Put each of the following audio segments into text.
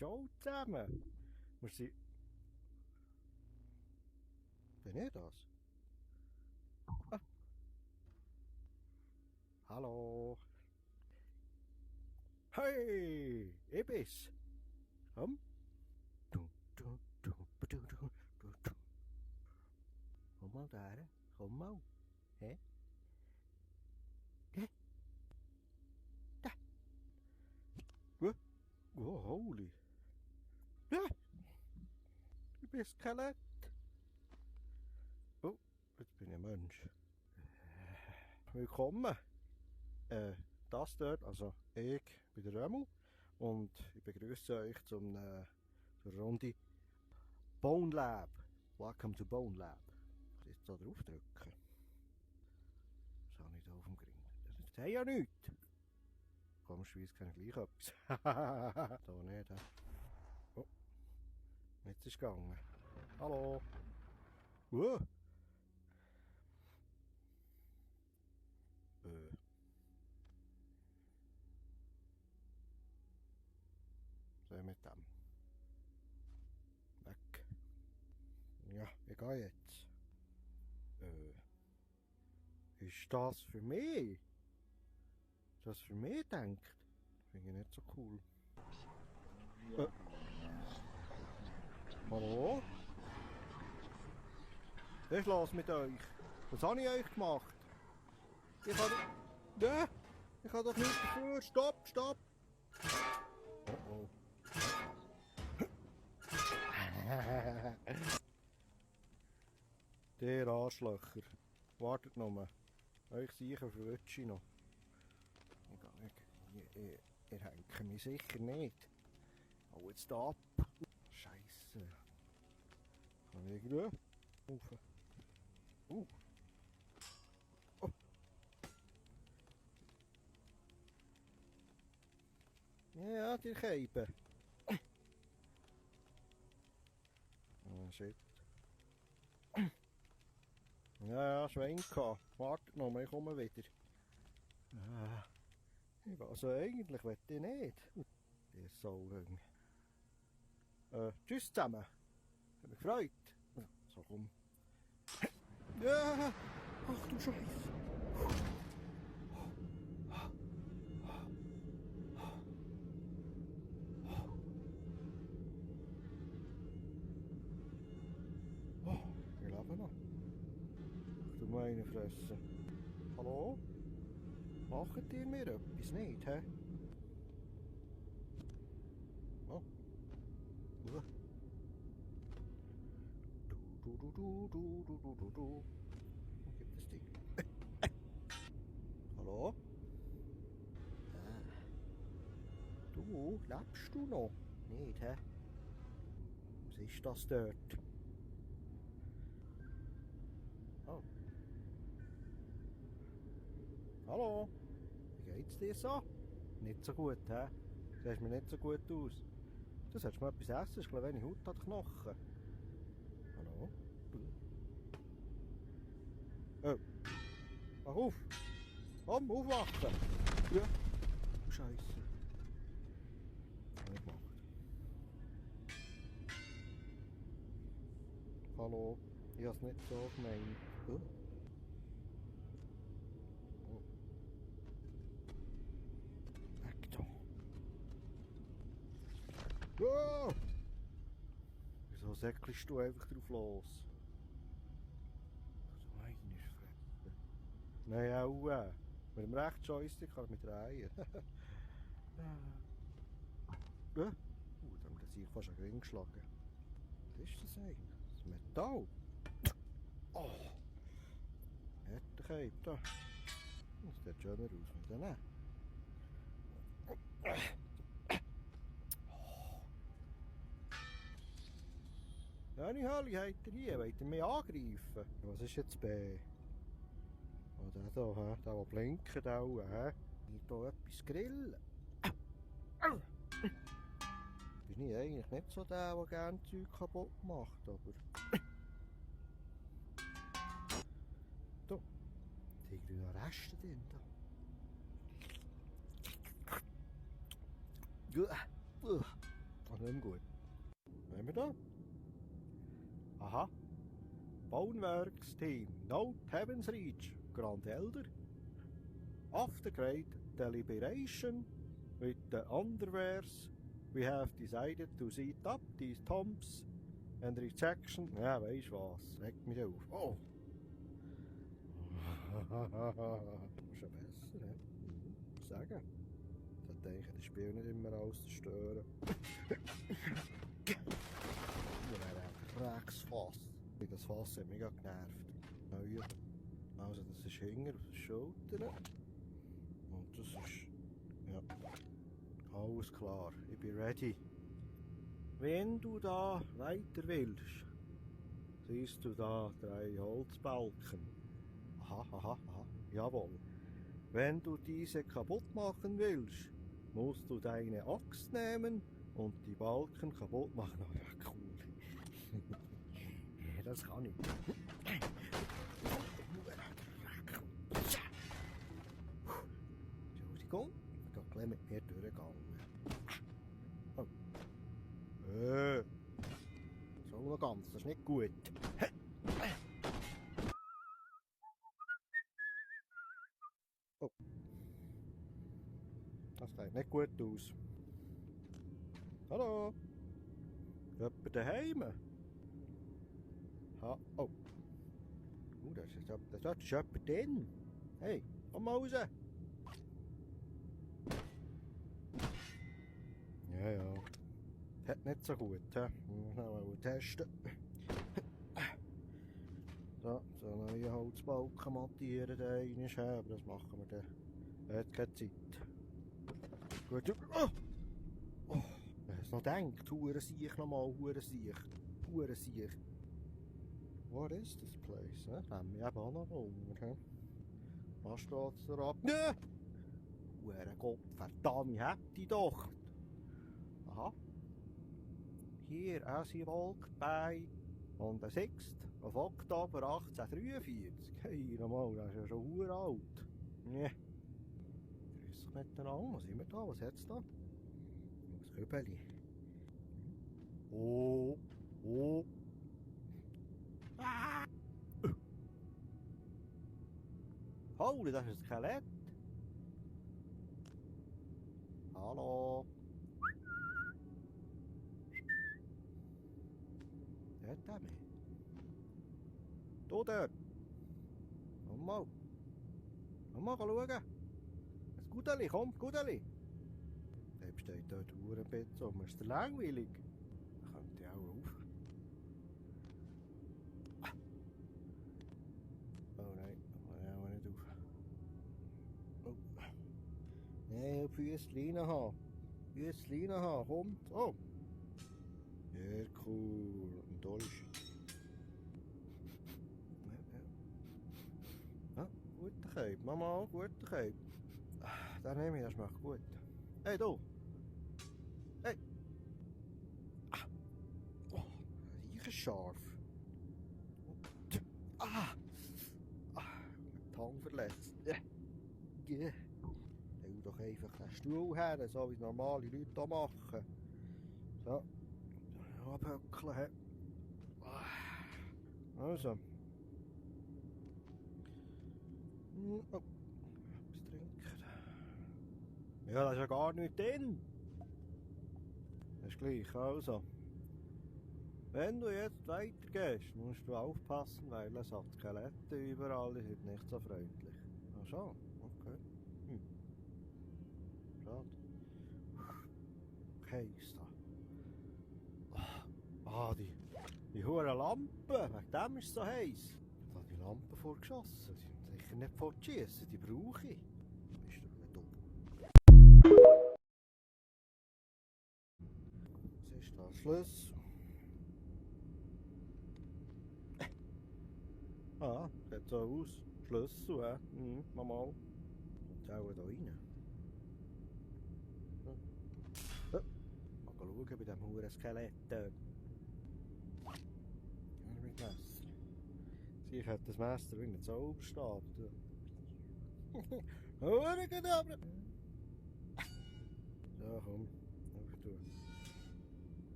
schon zusammen. Wir sind... Bin ich das? Ah. Hallo. Hey, ich bin's. Komm. Komm mal da, komm mal. Hä? Hä? Da. Oh, holy. Ja. Ich bin ein Skelett. Oh, jetzt bin ich ein Mensch. Willkommen. Das dort, also ich bin der Römu und ich begrüße euch zur Runde Bone Lab. Welcome to Bone Lab. Ich muss jetzt da drauf drücken. Das habe ich da auf dem Gring. Das haben ja nichts. Komischerweise kann ich gleich etwas. Da nicht. Oh, jetzt ist es gegangen. Hallo. So mit dem. Weg. Ja, ich gehe jetzt. Ist das für mich? Ist das für mich denkt? Finde ich nicht so cool. Hallo? Was ist los mit euch? Was habe ich euch gemacht? Ich habe... Ja, ich habe doch nichts dafür. Stopp, stopp! Oh oh. Der Arschlöcher. Wartet noch. Euch sicher verwünsche ich noch. Ihr hängt mich sicher nicht. Oh, jetzt ab. Scheisse. Kann ich irgendwo rauf? Oh. Ja, die Keibe. Oh, shit. Ja, Schwenka. Wartet noch, ich komme wieder. Also eigentlich will ich nicht. Die Sauhöng. Tschüss zusammen. Hat mich gefreut. So, komm. Ja! Ach du Scheiße! Oh, ich lebe noch. Du meine Fresse. Hallo? Macht ihr mir etwas nicht, hä? Oh. Wo gibt es Ding? Hallo? Du, lebst du noch? Nicht, hä? Was ist das dort? Oh. Hallo? Wie geht's dir so? Nicht so gut, hä? Du siehst mir nicht so gut aus. Du solltest mal etwas essen, ich glaube, wenig Haut an den Knochen. Hallo? Oh. Wach auf! Komm, aufwachen! Ja. Scheiße. Was habe ich gemacht? Hallo? Ich habe es nicht so gemeint. Oh. Weg da! Oh! Wieso säckelst du einfach drauf los? So meine Fresse. Nein, auch. Mit dem rechten Joystick kann ich mich drehen. Da haben wir sich fast an den Ring geschlagen. Was ist das eigentlich? Das Metall? Oh! Hätte Cape da. Das sieht schöner aus mit denen. Ja, nicht Halli, habt ihr hier? Wollt ihr mich angreifen? Was ist jetzt B? Oh, der da, der blinkt auch, hä? Hier hier etwas grillen. Bin ich eigentlich nicht so der gerne Zeug kaputt macht, aber... Da, da irgendwie noch Reste drin. Da. Nicht mehr gut. Was haben wir da? Aha. Boneworks-Team, Note Heaven's Reach, Grand Elder. After great deliberation with the underwears, we have decided to set up these tombs and rejection. Ja, weisst was? Regt mich auf. Oh! Schon besser, ne? Sagen. Ich denke, das Spiel nicht immer alles zerstören. Ja, Drecksfass. Das Fass hat mich genervt. Neuer. Also das ist hinten auf den Schultern. Und das ist... Ja. Alles klar. Ich bin ready. Wenn du da weiter willst, siehst du da 3 Holzbalken. Aha, aha, aha. Jawohl. Wenn du diese kaputt machen willst, musst du deine Axt nehmen und die Balken kaputt machen. Oh ja, cool. Das kann ich. Entschuldigung, ich bin gleich mit mir durchgegangen. Oh. So noch ganz, das ist nicht gut. Oh. Das sieht nicht gut aus. Hallo? Jemand daheim? Ha, oh. Da ist jemand drin. Hey, komm mal raus. Ja, ja. Hat nicht so gut, hä? Mal testen. So, neue Holzbalken montieren, aber das machen wir dann. Hat keine Zeit. Gut. Oh! Oh! Wer es noch denkt, Hurensiech nochmal, Hurensiech. What is this place? Ne? Da haben wir eben auch noch Hunger. Was steht's da ab? Nö! Gott, verdammt, ich hab die doch! Aha. Hier, sie wolkt bei und der 6. auf Oktober 1843. Hey, nochmal, das ist ja schon uralt. Ne. Grüß dich miteinander, was sind wir da? Was hat's da? Das Kübeli. Oh, oh. Ah. Holy, das ist ein Skelett. Hallo. Hört er mich? Du dort. Komm mal. Komm mal schauen. Ein Gudeli, komm, Gudeli. Der steht dort ein bisschen um. Ist der langweilig? Könnte ich auch auf. Oh nein, ich kann auch nicht auf. Oh. Nein, ich will Füßchen haben. Füßchen haben, kommt. Oh. Sehr cool. Und da ist... Ja, guter Keib. Mama, guter Keib. Den nehme ich, das schmeckt gut. Hey, du. Hey. Ah. Oh, riecht scharf. Ah. Ah, die Hand verletzt. Ja. Yeah. Stell doch einfach den Stuhl her, so wie es normale Leute auch machen. So. Abhöckeln. Also. Oh. Etwas trinken. Ja, da ist ja gar nichts drin. Das ist gleich, also. Wenn du jetzt weitergehst, musst du aufpassen, weil es hat Skelette überall, die sind nicht so freundlich. Ach so, okay. Schade. Okay, ist da. Ah, die hohen Lampen, wegen dem ist es so heiß. Ich habe die Lampen vorgeschossen, die sind sicher nicht fortschießen, die brauche ich. Bist du wieder dumm? Was ist da? Schlüssel? Ah, sieht so aus. Schlüssel, hä? Mal. Und auch da rein. Mal schauen bei diesem huren Skelett dort. Mit Messer. Ich hätte das Messer wie einen Zauberstab. Huren aber. So, komm. Auf tun.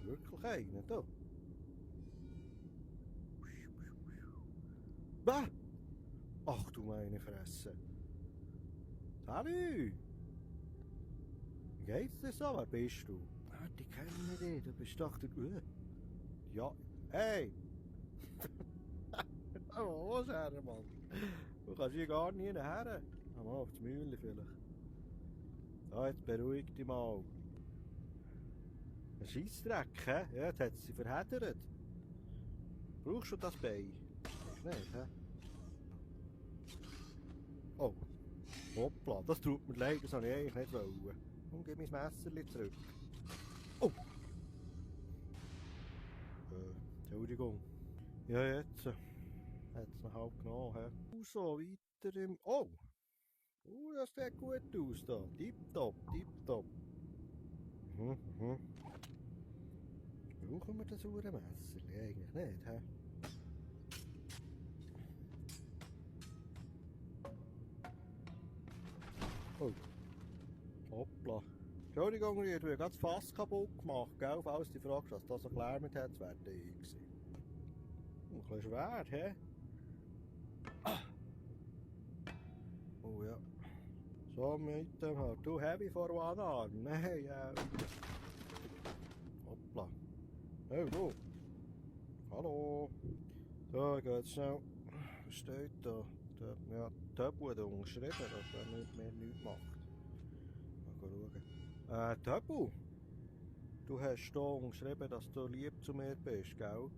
ist wirklich einer, da. Bah! Ach du meine Fresse. Salut! Wie geht's dir so? Wer bist du? Ah, die kennen dich, du bist doch der... Ja, hey! Oh, was her, Mann? Du kannst hier gar nie her. Ah, mal auf das Mühle vielleicht. So, jetzt beruhig dich mal. Ein Scheissdreck, hä? Ja, jetzt hat sie verheddert. Brauchst du das Bein? Ist nicht, hä? Oh, hoppla, das tut mir leid, das wollte ich eigentlich nicht wollen. Und gib mein Messerchen zurück. Oh! Entschuldigung. Ja, jetzt hat es noch halb genommen, hä? So, weiter im... Oh! Das sieht gut aus da. Tipptopp, tipptopp. Mhm. Brauchen wir das Uhrenmesser? Eigentlich nicht, hä? Oh. Hoppla. Entschuldigung, ich habe gerade das Fass kaputt gemacht, gell? Falls du fragst, was das so gelärmt hat, wäre der ich gewesen. Ein bisschen schwer, hä? Oh ja. So mit dem halt. Too heavy for one arm. Nein, ja. Hoppla. Oh, du. Hallo. So, ich gehe jetzt schnell. Was steht da? Ja, Töbu hat unterschrieben, dass er nicht mehr nichts macht. Mal schauen. Töbu. Du hast hier unterschrieben, dass du lieb zu mir bist, gell?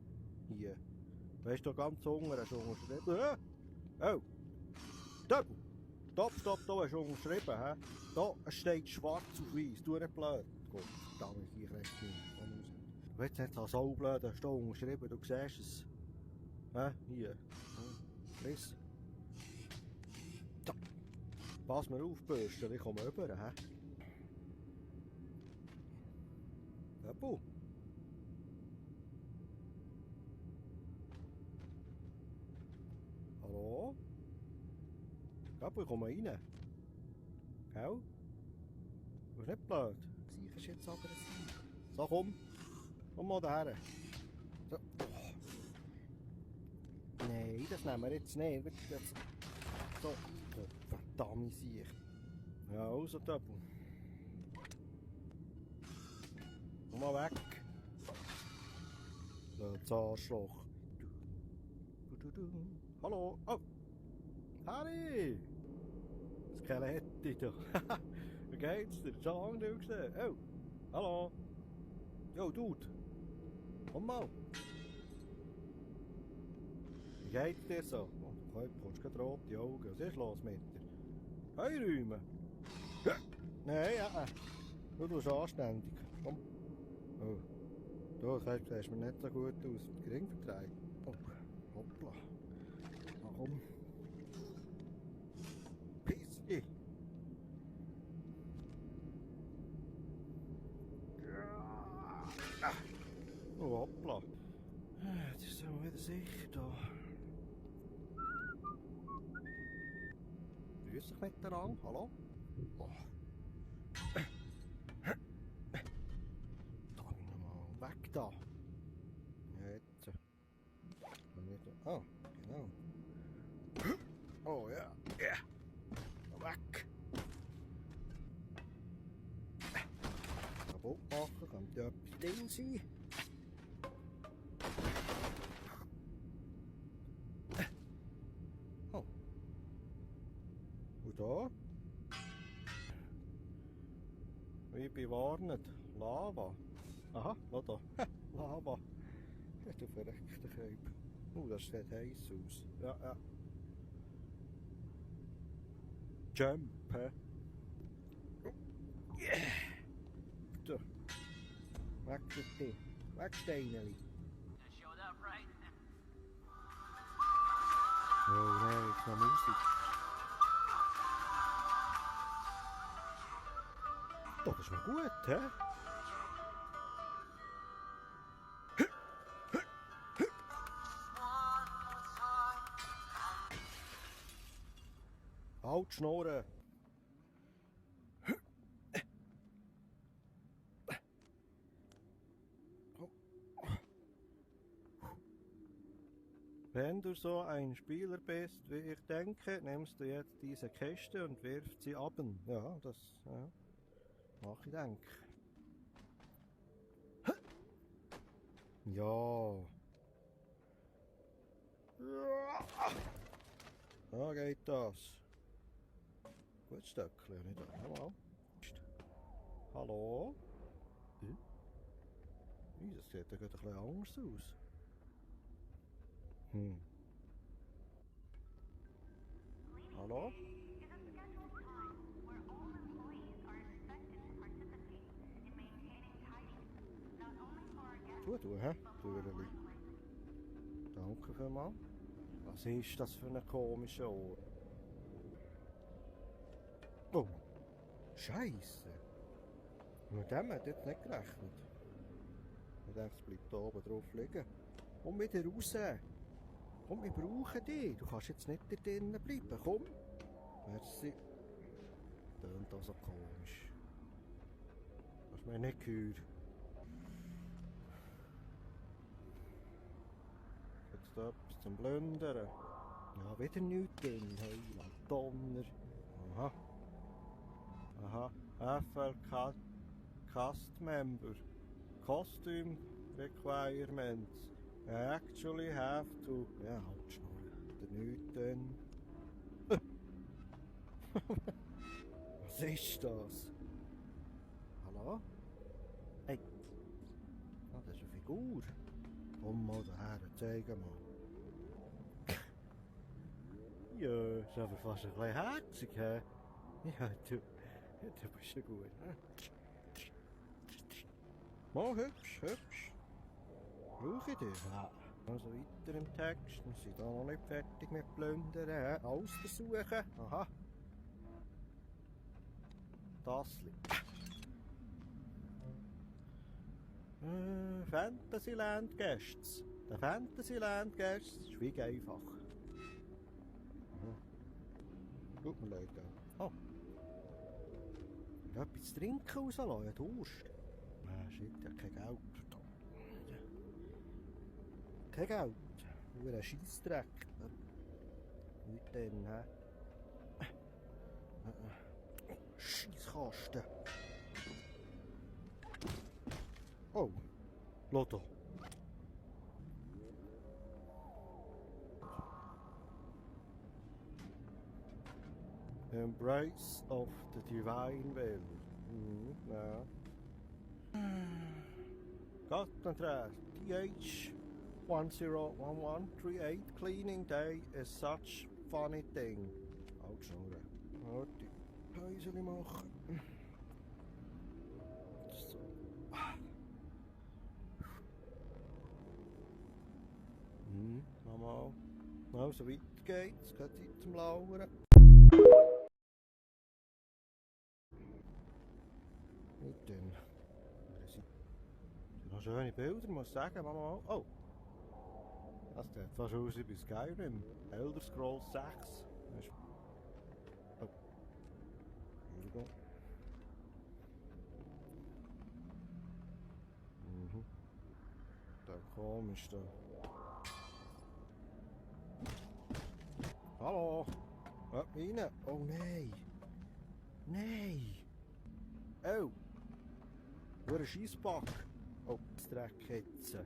Hier. Weißt du, ganz unten hast du unterschrieben. Oh! Töbu! Stopp, da hast du unterschrieben, hä? Da, es steht schwarz auf weiß, du nicht blöd. Gut, verdammt, ich recht nicht. Du willst nicht so blöd, hast du unterschrieben, du siehst es. Hä? Hier. Lies. Da. Pass mir auf, Bürsten, ich komme rüber, hä? Töbu! Hallo? Töbu, ich komme rein. Gell? Du bist nicht blöd. Sicher ist jetzt aggressiv. So, komm. Komm mal daher. So. Nein, das nehmen wir jetzt nicht. Jetzt. So. So. Verdammt Sieg. Ja, also Töbu. Komm mal weg. So, das Arschloch. Hallo. Oh. Harry. Skeletti, du. Wie geht's dir? Schon lange nicht gesehen. Oh. Hallo. Jo, Dude. Komm mal. Wie geht's dir so? Oh, du bekommst gerade rote Augen. Was ist los mit dir? Einräumen. Ja. Nein, ja. Du tust anständig. Komm. Oh. Du, siehst mir nicht so gut aus. Gering vertreibt. Oh. Hoppla. Na komm. Piss dich. Oh, hoppla. Jetzt ist er wieder sicher da. Grüß dich miteinander. Hallo? Oh. Mal weg da. Jetzt. Ah, genau. Oh ja. Ja. Weg. Kaputt machen, könnte ja etwas drin sein. Oh. Und da? Wie bewarnet. Lava. Aha, noch da. Lava. Ja, du verreckter Keib. Das sieht heiß aus. Ja, ja. Jump, hä? Yeah. So. Weg mit dir. Weg, Steineli. Oh nein, jetzt noch Musik. Doch, das ist noch gut, hä? Halt, Schnurren. Wenn du so ein Spieler bist, wie ich denke, nimmst du jetzt diese Kiste und wirfst sie ab. Ja, das mach ich denke. Ja. Da geht das. Gut Stöckchen, nicht wahr? Hallo? Hallo? Das sieht ja gerade ein bisschen anders aus. Hallo? Du, hä? Türeli. Danke vielmals. Was ist das für ein komischer Ort? Oh, Scheisse. Mit dem hat jetzt nicht gerechnet. Ich denke, es bleibt da oben drauf liegen. Komm wieder raus. Komm, wir brauchen dich. Du kannst jetzt nicht da drinnen bleiben. Komm. Merci. Tönt also komisch. Hast du mir nicht gehört? Jetzt etwas zum Blundern. Ja, wieder nichts drin. Heiland Donner. Aha. Aha. FL Cast Member. Costume Requirements. I actually have to... Ja, halt schnurren. Der nichts drin. Was ist das? Hallo? Hey. Ah, das ist eine Figur. Komm mal daher, zeig mal. Ja, ist aber fast ein bisschen herzig, hä? Ja, du bist ja gut, hä? Mal hübsch, hübsch. Brauche ich dich? Ja. Also weiter im Text, wir sind da noch nicht fertig mit Plündern, hä? Alles versuchen. Aha. Das liegt. Fantasyland Guests. Der Fantasyland Guests. Schweig einfach. Gut, mir leid. Oh. Ich will etwas trinken rauslassen, ja, Durst. Shit, ja, kein Geld. Kein Geld. Nur ein Scheissdreck. Nicht denn, hä? Scheisskasten. Oh, Lotto. Embrace of the Divine Will. Ja. Concentrate. TH101138 cleaning day is such funny thing. Auch schon. Warte. Häuseli machen. So. Nochmal. Also weiter geht's. Geht Zeit zum Lauern. Nicht denn. Das sind noch schöne Bilder, muss ich sagen. Mama. Oh. Das sieht fast aus wie bei Skyrim. Elder Scrolls 6. Oh. Entschuldigung. Da komisch da. Hallo. Rein. Oh nein. Nein. Oh. Nur ein Scheissback. Oh, das Dreck jetzt.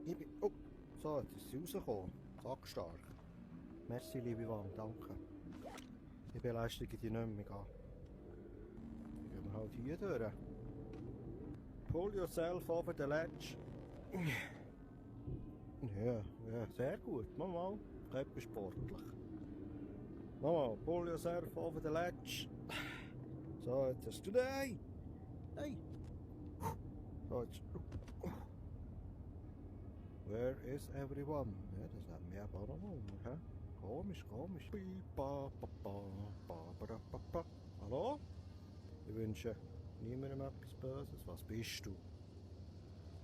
Ich bin... Oh, so, jetzt ist sie rausgekommen. Sackstark. Merci, liebe Wand, danke. Ich belästige dich nicht mehr. Gehen wir halt hier durch. Pull yourself over the ledge. Ja, sehr gut. Mal, etwas sportlich. Mal, pull yourself over the ledge. So, jetzt hast du... Nein! Nein! So, jetzt... Where is everyone? Ja, das haben wir aber auch noch. Hä? Komisch. Hallo? Ich wünsche niemandem etwas Böses. Was bist du?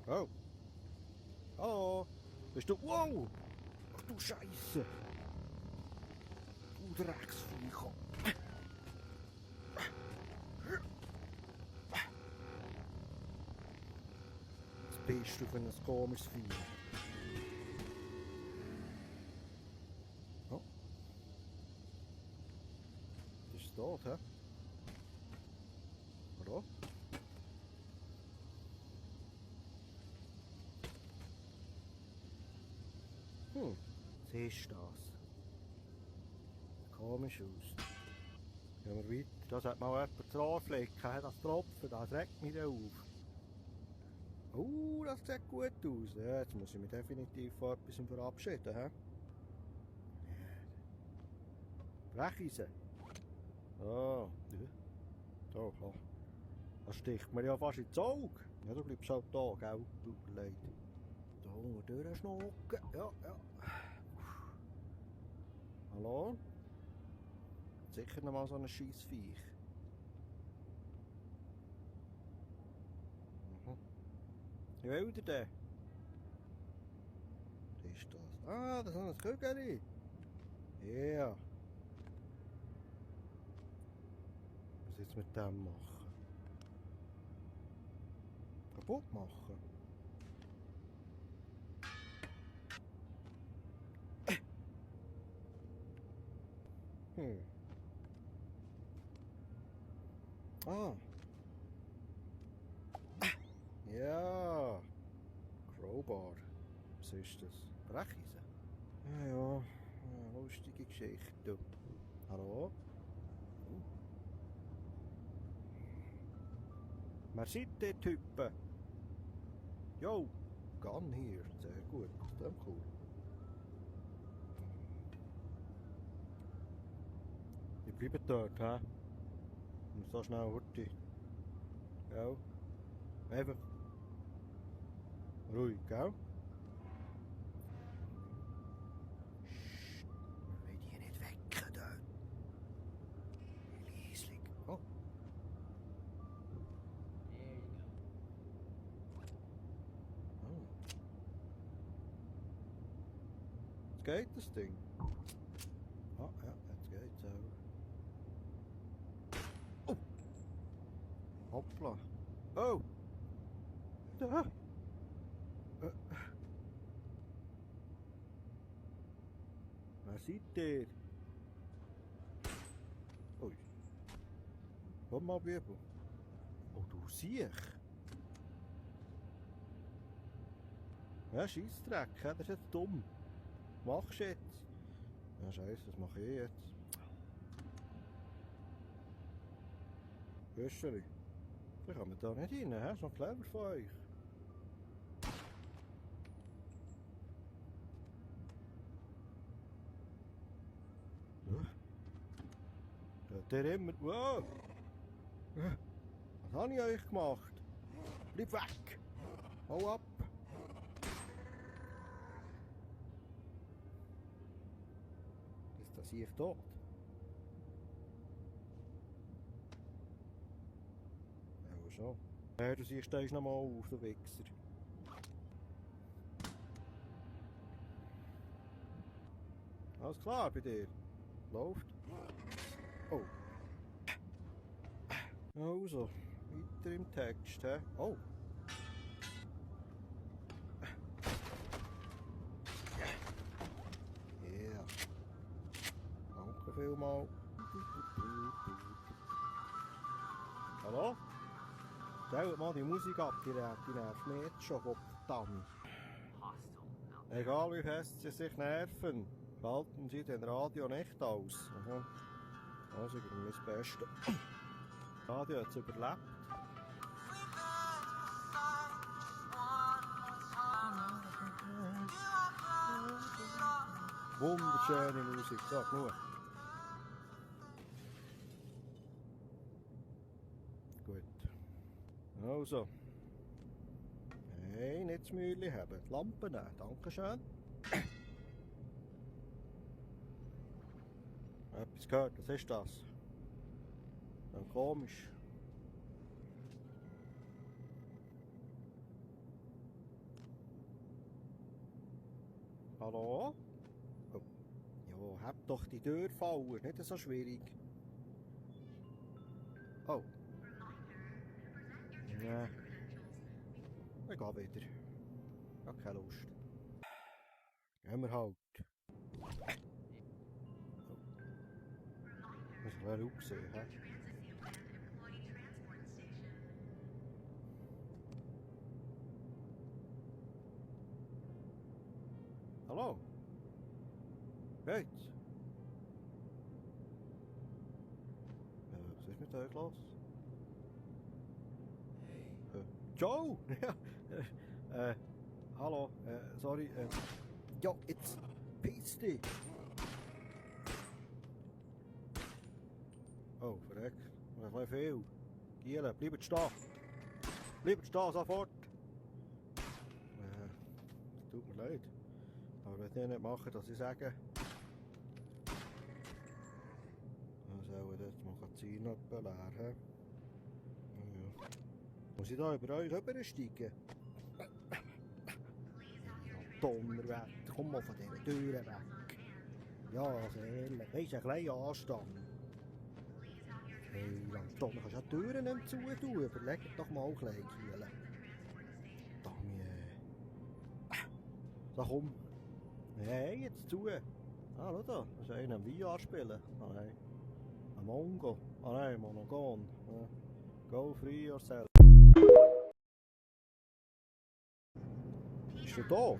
Oh. Hallo? Bist du... Wow! Ach du Scheiße! Du Drecksviecher! Was bist du für ein komisches Vieh? tot, hä? Hallo? Was ist das? Komisch aus. Gehen wir weiter. Das hat mal jemand das Rohr flicken, das Tropfen, das regt mich auf. Das sieht gut aus. Ja, jetzt muss ich mich definitiv von etwas verabschieden. He? Brecheisen. Oh. Das sticht mir ja fast ins Auge. Ja, du bleibst halt da, gell? Tut mir leid. Da unten durchschnucken. Ja. Hallo? Sicher noch mal so ein scheiß Viech. Wie will der denn? Was ist das? Das ist ein Kügeli. Ja. Was jetzt mit dem machen? Kaputt machen? Ja. Crowbar. Was ist das? Brecheisen? Ja. Lustige Geschichte. Hallo? Wer seid ihr Typen? Jo, Gun hier. Sehr gut. Das ist cool. Die bleiben dort, hä? Und so schnell hurtig. Ja. Einfach ruhig, gell? Psst, wir wollen die nicht wecken dort. Leislich. Oh. Jetzt geht das Ding. Ja, jetzt geht's auch. Oh! Hoppla. Oh! Da! Wer seid ihr? Ui. Komm mal, Bibel. Oh, du siehst. Ja, Scheissdreck, das ist jetzt dumm. Was machst du jetzt? Ja, Scheiße, was mache ich jetzt? Büscheli. Ich kann da nicht rein, hä? Ist noch clever von euch. Der immer. Wow! Was habe ich euch gemacht? Bleib weg! Hau ab! Ist das hier tot? Ja, schon. Ja, du siehst, stehst noch mal auf, du Wichser. Alles klar bei dir? Läuft? Oh. Also, weiter im Text, hä? Oh. Ja. Danke vielmals. Hallo? Stellt mal die Musik ab, die nervt mich jetzt schon, verdammt. Egal wie fest sie sich nerven, schalten sie den Radio nicht aus. Also, ich bin das Beste. Das Radio hat es überlebt. Wunderschöne Musik, so, genug. Gut. Also. Hey, nicht das Mühle haben. Die Lampe nehmen, dankeschön. Etwas gehört, was ist das? Dann komisch. Hallo? Oh. Ja, hab doch die Tür fallen, nicht so schwierig. Oh. Nee. Ich gehe wieder. Ich habe keine Lust. Gehen wir halt. Was Wer auch gesehen, hä? Hallo? Geht's? Was ist mit euch los? Joe! Ja, hallo, sorry, ja, jetzt piss dich! Oh, verreck, das ist ein bisschen viel. Giele, bleibt stehen! Bleibt stehen, sofort! Tut mir leid. Aber wenn die nicht machen, dass ich sage, dann soll das Magazin etwa leer haben. Ja. Muss ich da über euch rübersteigen? Donnerwetter, komm mal von dieser Tür weg. Ja, also ehrlich, weisst du, ein kleiner Anstand. Hey, Anton, du kannst ja die Türen nicht zutun. Überleg doch mal ein bisschen, Kiele. So, komm. Hey, jetzt zu. Ah, schau da, das ist einer am VR spielen. Ah nein. Ein Mongo. Ah nein, Monogon. Go free yourself. Bist du tot?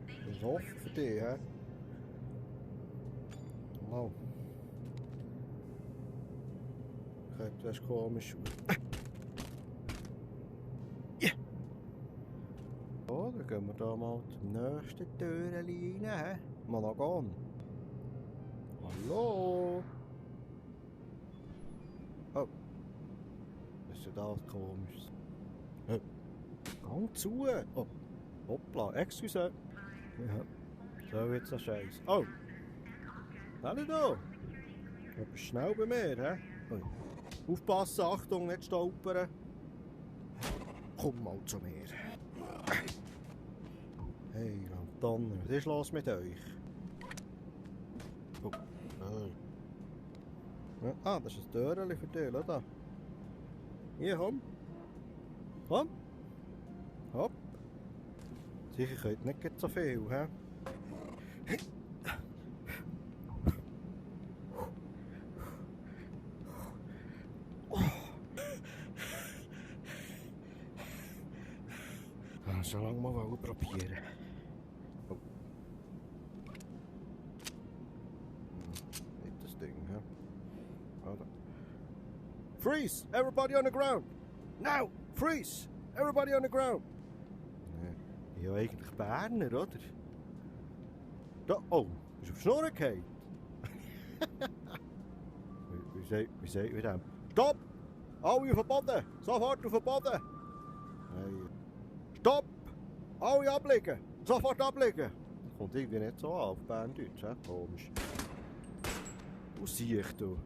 Das ist offen für dich, hä? Wow. Okay, das ist komisch. So, dann gehen wir da mal zum nächsten Türchen rein, hä? Monogon. Hallo? Oh. Das ist ja das komisch. Gang zu! Oh. Hoppla, excuse. Ja. So jetzt der Scheiß. Oh! Hallo da! Du bist schnell bei mir, hä? Oh. Aufpassen, Achtung, nicht stolpern. Komm mal zu mir. Hey, Donner, was ist los mit euch? Oh. Ah, das ist ein Türchen für dich, oder? Hier, komm. Komm. Hopp. Sicher könnt nicht so viel, hä? So lange mal probieren. Oh. Nicht das Ding, hä? Oder? Freeze! Everybody on the ground! Now! Freeze! Everybody on the ground! Ja, eigentlich Berner, oder? Da, oh, bist du auf die Schnur gefallen? wie sagt man dem? Stopp! Alle auf den Boden! Sofort auf den Boden! Hey. Stopp! Alle ablegen! Sofort ablegen! Das kommt irgendwie nicht so an auf Berndeutsch, hä? Komisch. Du siehst du.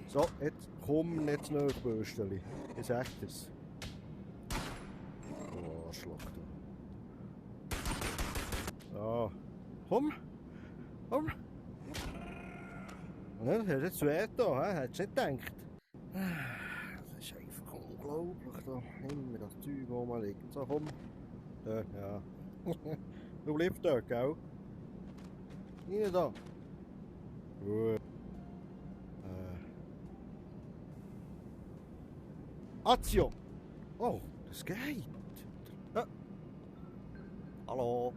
So, jetzt komm nicht zu nahe, Bürsteli. Ich sag dir's. Oh, Arschloch, du. So. Komm! Komm! Ja, das hat jetzt weh da, hä? Hättest du nicht gedacht? Das ist einfach unglaublich, da. Immer das Zeug rumliegt. So, komm. Ja. Du bleibst dort, gell? Rein da. Gut. Azio! Oh, das geht. Hallo.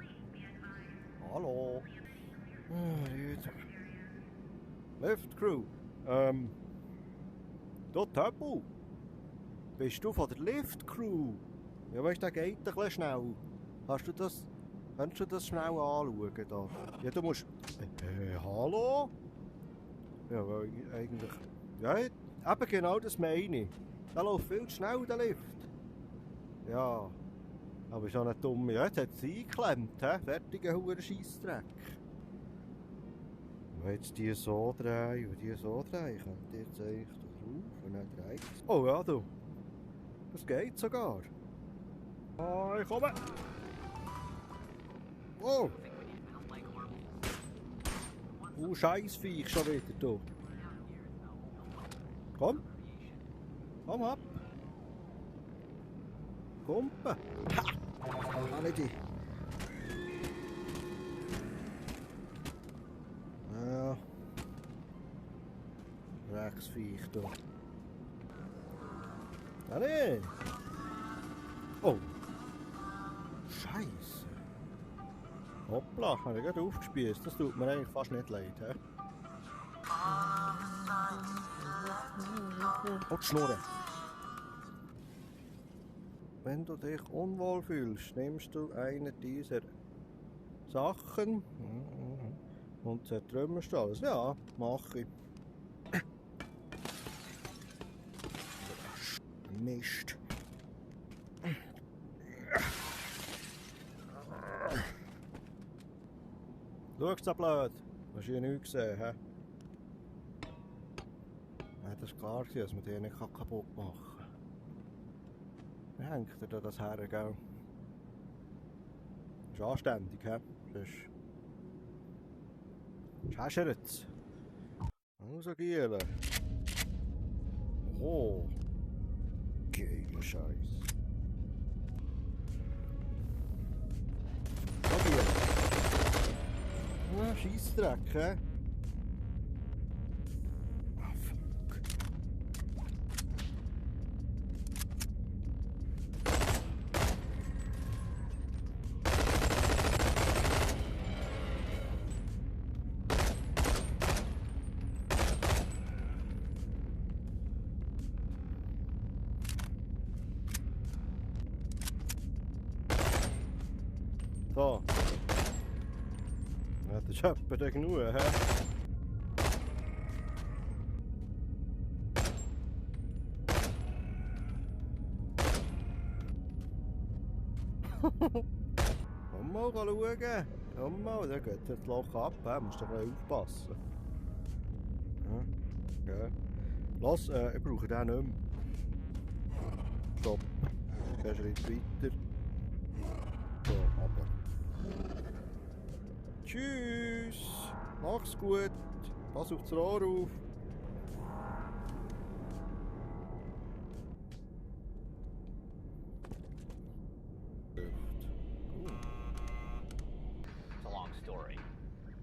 Hallo. Lift Crew. Da Töppel. Bist du von der Lift Crew? Ja, weißt du, der geht ein bisschen schnell. Kannst du das schnell anschauen? Da? Ja, du musst... hallo? Ja, weil eigentlich... Ja, eben genau das meine ich. Der läuft viel zu schnell, der Lift. Ja. Aber ist auch nicht dumm. Ja, jetzt hat es eingeklemmt, hä? Fertiger Huren-Scheissdreck. Wenn jetzt die so drehen und die so drehen, könnt ihr jetzt eigentlich da drauf und dann dreht es. Oh ja, du. Das geht sogar. Oh, ich komme! Oh! Scheissviech schon wieder, du. Komm! Komm ab! Kumpen! Ha! Kann ich dich! Ja. Drecksviech da. Ah nee! Oh! Scheiße! Hoppla, habe ich gerade aufgespießt. Das tut mir eigentlich fast nicht leid, hä? Oh, die Schnurre! Wenn du dich unwohl fühlst, nimmst du eine dieser Sachen und zertrümmerst alles. Ja, mache ich. Mist. Schau's so blöd. Hast du hier nichts gesehen, hä? Ja, das ist klar, dass man die nicht kaputt machen kann. Wie hängt er da das her, gell? Ist anständig, hä? Das häscheret's. Also Giele. Oh. Geiler Scheiß. Oh Giele. Ja, Scheissdreck, hä? Ah, fuck. So. Ja, das ist etwa genug, hä? Komm mal schauen. Komm mal, da geht das Loch ab, hä? Musst du ein bisschen aufpassen. Ja, okay. Los, ich brauche den nicht mehr. Stopp. Geh einen Schritt weiter. So, runter. Tschüss. Mach's gut. Pass auf das Rohr auf. It's a long story.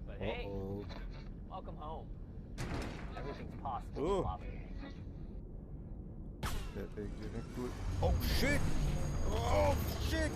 But hey, welcome home. Everything's possible Oh. in lava games. Oh shit! Oh shit!